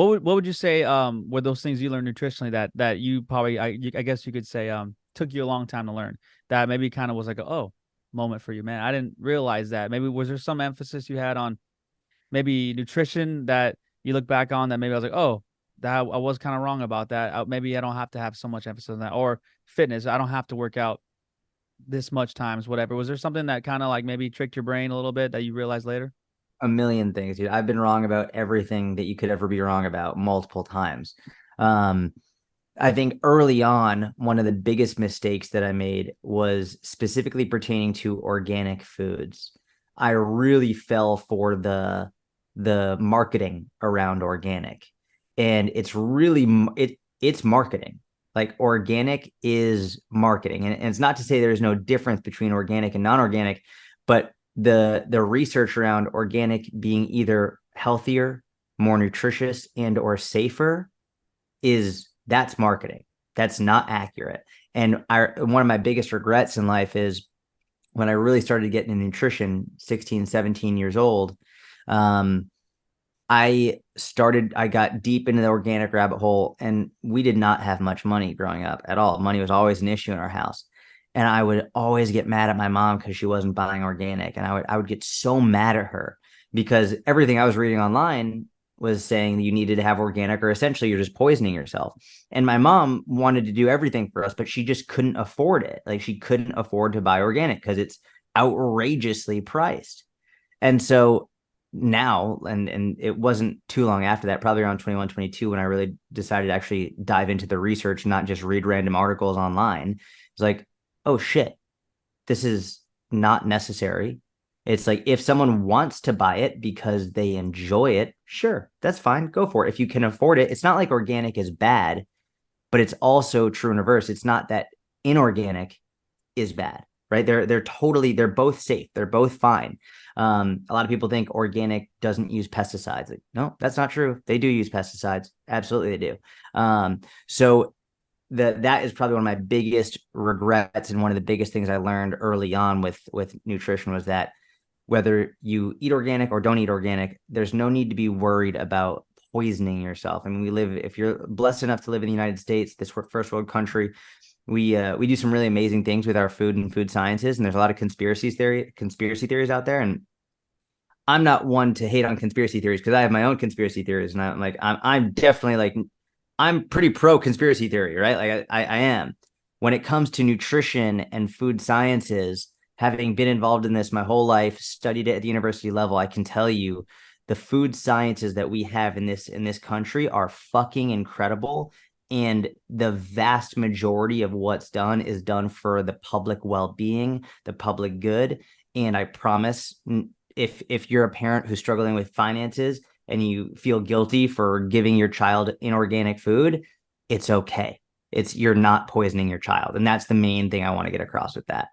what would you say were those things you learned nutritionally that you probably I guess you could say took you a long time to learn that maybe kind of was like a oh moment for you, man. I didn't realize that. Maybe was there some emphasis you had on maybe nutrition that you look back on that maybe I was like, oh, that I was kind of wrong about that. Maybe I don't have to have so much emphasis on that. Or fitness, I don't have to work out this much times, whatever. Was there something that kind of like maybe tricked your brain a little bit that you realized later? A million things, dude. I've been wrong about everything that you could ever be wrong about multiple times. Um, I think early on, one of the biggest mistakes that I made was specifically pertaining to organic foods. I really fell for the marketing around organic, and it's marketing. Like organic is marketing, and it's not to say there's no difference between organic and non-organic, but the research around organic being either healthier, more nutritious, and or safer is that's marketing. That's not accurate. And one of my biggest regrets in life is when I really started getting into nutrition, 16, 17 years old. Um, I got deep into the organic rabbit hole, and we did not have much money growing up at all. Money was always an issue in our house. And I would always get mad at my mom because she wasn't buying organic. And I would get so mad at her because everything I was reading online was saying that you needed to have organic or essentially you're just poisoning yourself. And my mom wanted to do everything for us, but she just couldn't afford it. Like she couldn't afford to buy organic because it's outrageously priced. And so now, and it wasn't too long after that, probably around 21, 22, when I really decided to actually dive into the research, not just read random articles online. It's like, oh shit, this is not necessary. It's like if someone wants to buy it because they enjoy it, sure, that's fine. Go for it. If you can afford it, it's not like organic is bad, but it's also true in reverse. It's not that inorganic is bad, right? They're both safe. They're both fine. A lot of people think organic doesn't use pesticides. Like, no, that's not true. They do use pesticides. Absolutely, they do. So that is probably one of my biggest regrets, and one of the biggest things I learned early on with nutrition was that whether you eat organic or don't eat organic, there's no need to be worried about poisoning yourself. I mean, if you're blessed enough to live in the United States, this first world country, we do some really amazing things with our food and food sciences, and there's a lot of conspiracy theories out there. And I'm not one to hate on conspiracy theories because I have my own conspiracy theories, and I'm definitely like I'm pretty pro conspiracy theory, right? Like I am. When it comes to nutrition and food sciences, having been involved in this my whole life, studied it at the university level, I can tell you the food sciences that we have in this country are fucking incredible. And the vast majority of what's done is done for the public well-being, the public good. And I promise, if you're a parent who's struggling with finances and you feel guilty for giving your child inorganic food, it's okay. You're not poisoning your child. And that's the main thing I want to get across with that.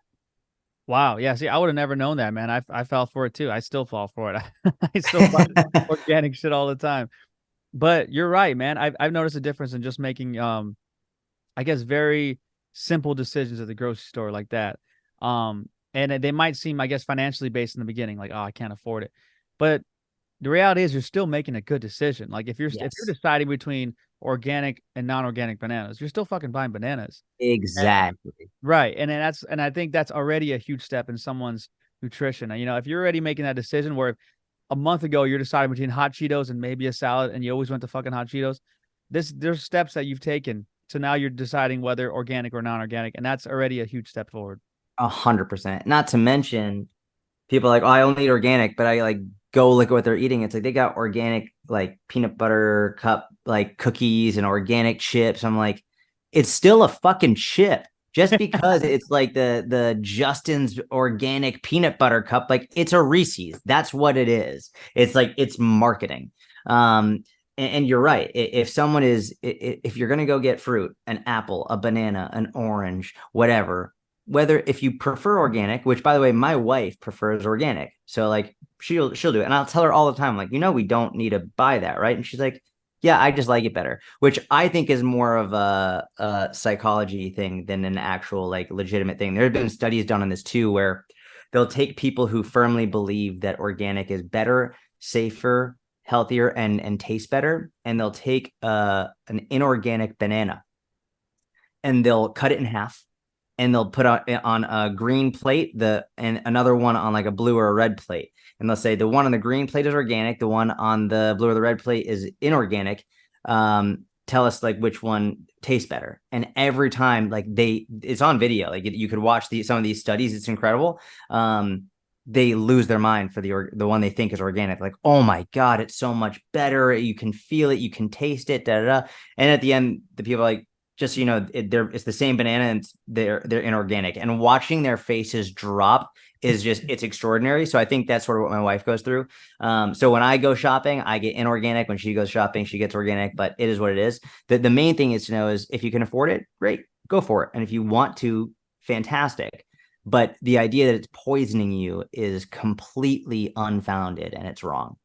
Wow. Yeah. See, I would have never known that, man. I fell for it too. I still fall for it. I still buy organic shit all the time. But you're right, man. I've noticed a difference in just making I guess very simple decisions at the grocery store like that. And they might seem, I guess, financially based in the beginning, like, oh, I can't afford it. But the reality is you're still making a good decision. Like if you're Yes, deciding between organic and non-organic bananas, you're still fucking buying bananas. exactly. Right. And I think that's already a huge step in someone's nutrition. And, if you're already making that decision where a month ago you're deciding between hot Cheetos and maybe a salad and you always went to fucking hot Cheetos, there's steps that you've taken. So now you're deciding whether organic or non-organic, and that's already a huge step forward. 100%. Not to mention, people are like, oh, I only eat organic, but I like go look at what they're eating. It's like they got organic like peanut butter cup like cookies and organic chips. I'm like, it's still a fucking chip. Just because it's like the Justin's organic peanut butter cup, like it's a Reese's. That's what it is. It's like it's marketing. And you're right. If you're gonna go get fruit, an apple, a banana, an orange, whatever, whether if you prefer organic, which by the way, my wife prefers organic. So like she'll do it. And I'll tell her all the time, like, we don't need to buy that, right? And she's like, yeah, I just like it better, which I think is more of a psychology thing than an actual like legitimate thing. There have been studies done on this too, where they'll take people who firmly believe that organic is better, safer, healthier and taste better, and they'll take an inorganic banana and they'll cut it in half and they'll put on a green plate and another one on like a blue or a red plate. And they'll say the one on the green plate is organic, the one on the blue or the red plate is inorganic. Tell us like which one tastes better. And every time, like it's on video, like you could watch some of these studies. It's incredible. They lose their mind for the one they think is organic. Like, oh my God, it's so much better. You can feel it, you can taste it, da da da. And at the end, the people are like, just it's the same banana and they're inorganic. And watching their faces drop is it's extraordinary. So I think that's sort of what my wife goes through. So when I go shopping, I get inorganic. When she goes shopping, she gets organic. But it is what it is. The main thing is to know is if you can afford it, great, go for it. And if you want to, fantastic. But the idea that it's poisoning you is completely unfounded and it's wrong.